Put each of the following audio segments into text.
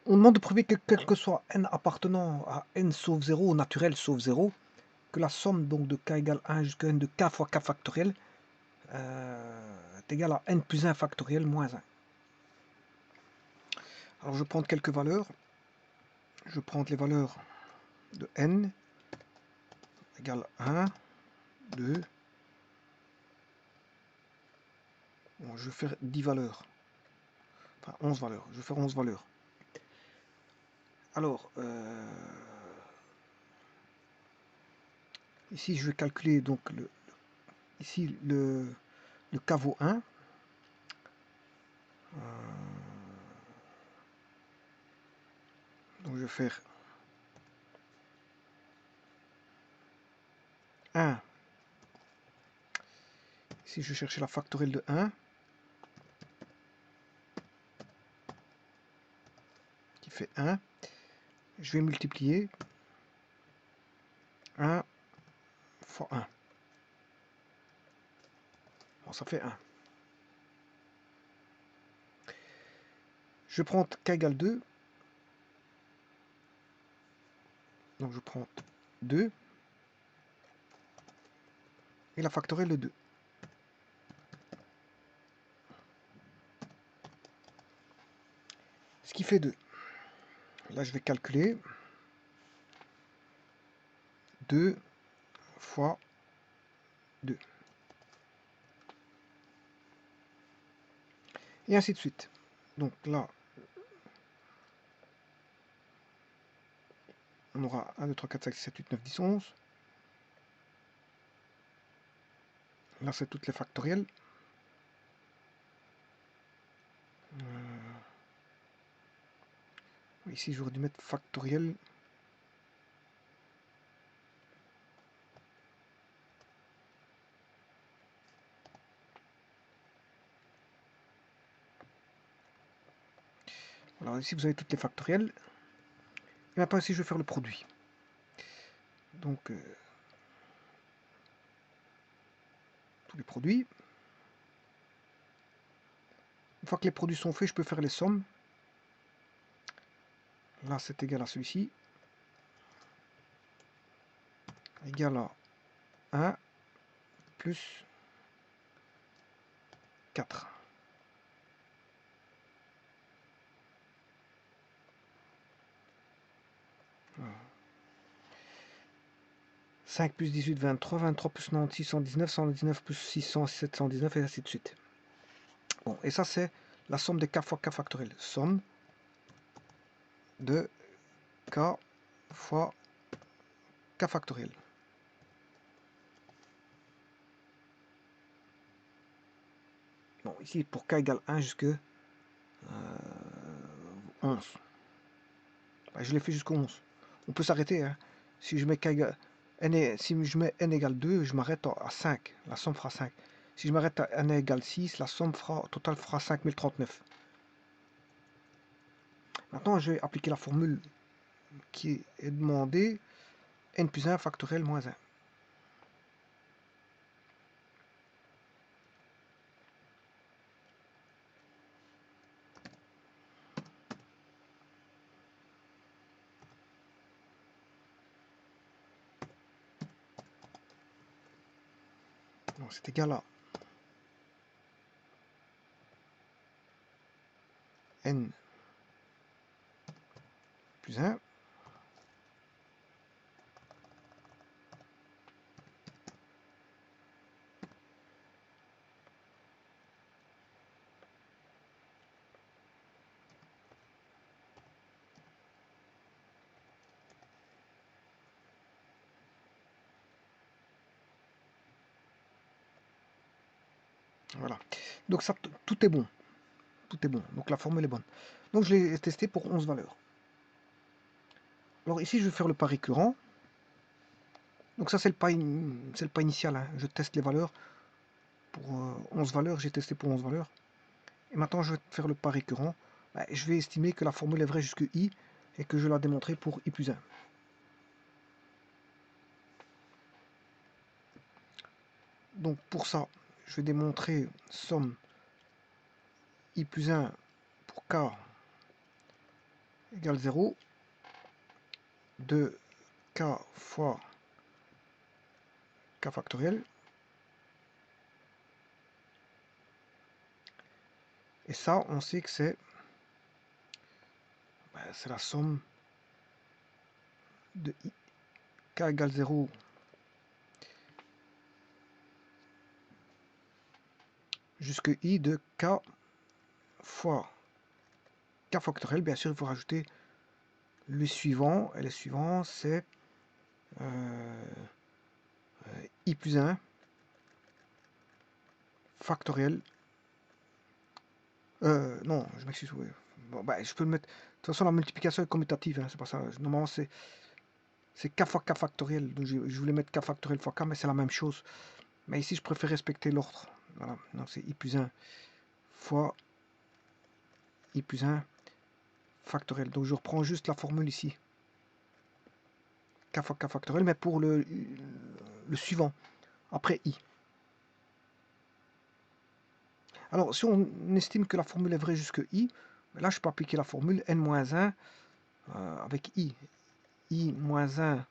On demande de prouver que quel que soit n appartenant à n sauf 0, naturel sauf 0, que la somme donc de k égale 1 jusqu'à n de k fois k factoriel est égale à n plus 1 factoriel moins 1. Alors je prends quelques valeurs. Je prends les valeurs de n égale 1, 2. Bon, je vais faire 10 valeurs. Enfin 11 valeurs. Je vais faire 11 valeurs. Alors, ici je vais calculer donc ici le k vaut 1. Donc je vais faire 1. Ici je vais chercher la factorielle de 1. Qui fait 1. Je vais multiplier 1 fois 1. Bon, ça fait 1. Je prends k égale 2. Donc je prends 2. Et la factorielle de 2. Ce qui fait 2. Là je vais calculer 2 fois 2. Et ainsi de suite. Donc là, on aura 1, 2, 3, 4, 5, 6, 7, 8, 9, 10, 11. Là, c'est toutes les factorielles. Ici, j'aurais dû mettre factoriel. Alors ici, vous avez toutes les factorielles. Et maintenant, ici, je vais faire le produit. Donc, tous les produits. Une fois que les produits sont faits, je peux faire les sommes. Là, c'est égal à celui-ci. Égal à 1 plus 4. Voilà. 5 plus 18, 23. 23 plus 96, 119. 119 plus 600, 719, et ainsi de suite. Bon, et ça, c'est la somme de k fois k factoriel. Somme de k fois k factoriel. Bon, ici, pour k égale 1 jusque 11. Ben, je l'ai fait jusqu'au 11. On peut s'arrêter. Hein. Si je mets k égale, si je mets n égale 2, je m'arrête à 5. La somme fera 5. Si je m'arrête à n égale 6, la somme totale fera 5039. Maintenant, je vais appliquer la formule qui est demandée. N plus 1 factoriel moins 1. C'est égal à n plus 1 Voilà. Donc ça, tout est bon. Tout est bon. Donc la formule est bonne. Donc je l'ai testé pour 11 valeurs. Alors ici, je vais faire le pas récurrent. Donc ça, c'est le pas initial. Hein. Je teste les valeurs. Pour 11 valeurs, j'ai testé pour 11 valeurs. Et maintenant, je vais faire le pas récurrent. Ben, je vais estimer que la formule est vraie jusqu'à i et que je vais la démontrer pour i plus 1. Donc pour ça, je vais démontrer somme i plus 1 pour k égale 0 de k fois k factoriel. Et ça, on sait que c'est la somme de i, k égale 0 jusque i de k fois k factoriel. Bien sûr, il faut rajouter le suivant. Et le suivant, c'est i plus 1 factoriel. Non, je m'excuse. Oui. Bon, je peux le mettre. De toute façon, la multiplication est commutative. Hein, c'est pas ça. Normalement, c'est k fois k factoriel. Donc, je voulais mettre k factoriel fois k, mais c'est la même chose. Mais ici, je préfère respecter l'ordre. Voilà. Donc, c'est i plus 1 fois i plus 1 factoriel. Donc, je reprends juste la formule ici. K fois k factoriel, mais pour le suivant, après i. Alors, si on estime que la formule est vraie jusque i, là, je peux appliquer la formule n-1 avec i. I moins 1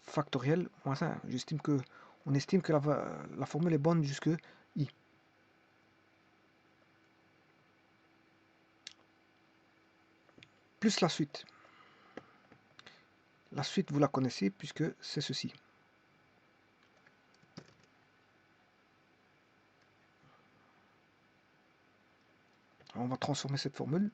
factoriel moins 1. On estime que la formule est bonne jusque i. Plus la suite. La suite, vous la connaissez puisque c'est ceci. Alors, on va transformer cette formule.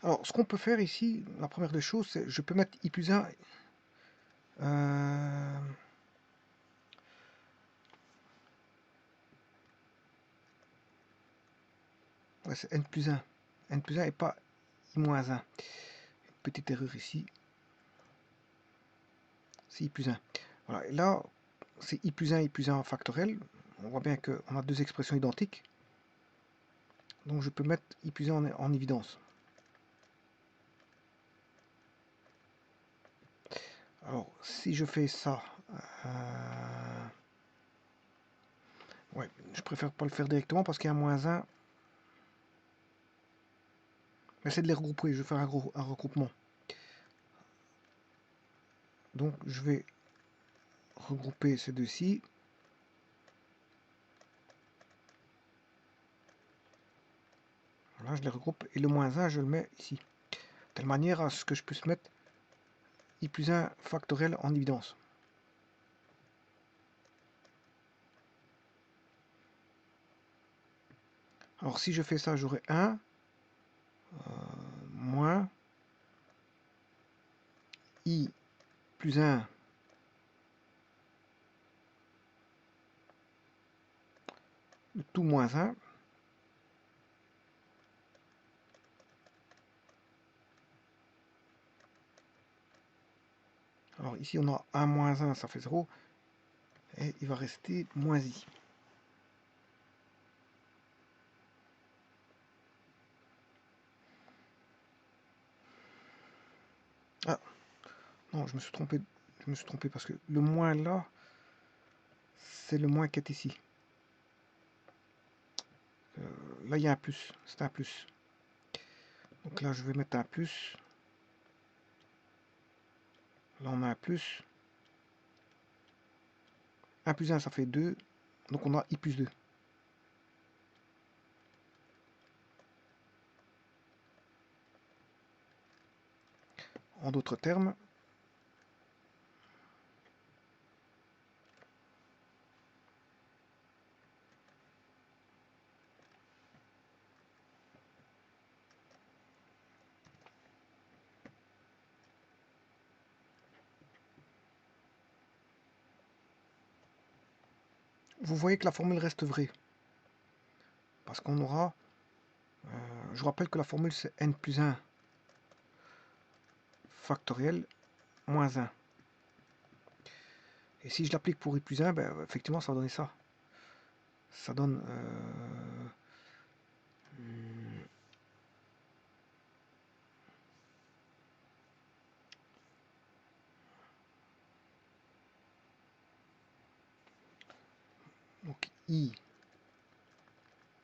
Alors, ce qu'on peut faire ici, la première des choses, c'est je peux mettre i plus 1. Ouais, c'est n plus 1. N plus 1 et pas i moins 1. Une petite erreur ici. C'est i plus 1. Voilà, et là, c'est i plus 1 en factoriel. On voit bien qu'on a deux expressions identiques. Donc je peux mettre i plus 1 en évidence. Alors, si je fais ça, ouais, je préfère pas le faire directement parce qu'il y a un moins 1. Mais c'est de les regrouper, je vais faire un regroupement. Donc je vais regrouper ces deux-ci. Voilà, je les regroupe et le moins 1, je le mets ici. De telle manière à ce que je puisse mettre i plus 1 factoriel en évidence. Alors si je fais ça, j'aurai 1 moins i plus 1 tout moins 1. Alors ici on a 1 moins 1, ça fait 0. Et il va rester moins i. Ah, non, je me suis trompé. Je me suis trompé parce que le moins là, c'est le moins qui est ici. Là, il y a un plus. C'est un plus. Donc là, je vais mettre un plus. Là, on a un plus. 1 plus 1, ça fait 2. Donc on a i plus 2. En d'autres termes, vous voyez que la formule reste vraie. Parce qu'on aura, je vous rappelle que la formule c'est n plus 1 factoriel moins 1. Et si je l'applique pour i plus 1, ben, effectivement ça va donner ça. Ça donne donc i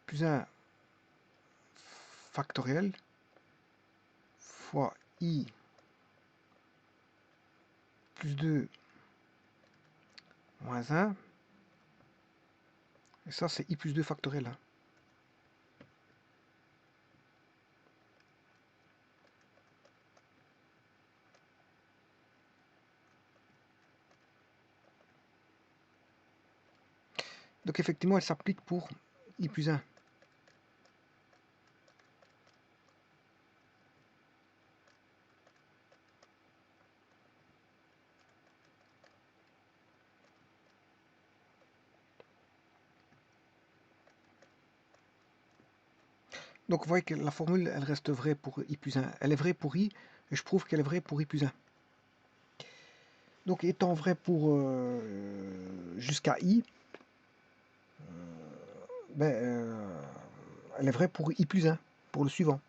plus 1 factoriel fois i plus 2 moins 1. Et ça, c'est i plus 2 factoriel. Hein. Donc effectivement, elle s'applique pour i plus 1. Donc vous voyez que la formule, elle reste vraie pour i plus 1. Elle est vraie pour i, et je prouve qu'elle est vraie pour i plus 1. Donc étant vrai pour jusqu'à i, elle est vraie pour i plus 1, pour le suivant.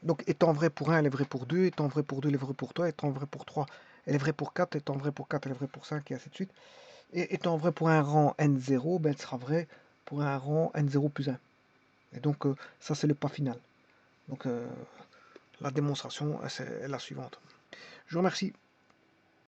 Donc étant vrai pour 1, elle est vraie pour 2, étant vrai pour 2, elle est vraie pour 3, étant vrai pour 3, elle est vraie pour 4, étant vrai pour 4, elle est vraie pour 5, et ainsi de suite. Et étant vrai pour un rang n0, ben, elle sera vraie pour un rang n0 plus 1. Et donc ça c'est le pas final. Donc la démonstration c'est la suivante. Je vous remercie.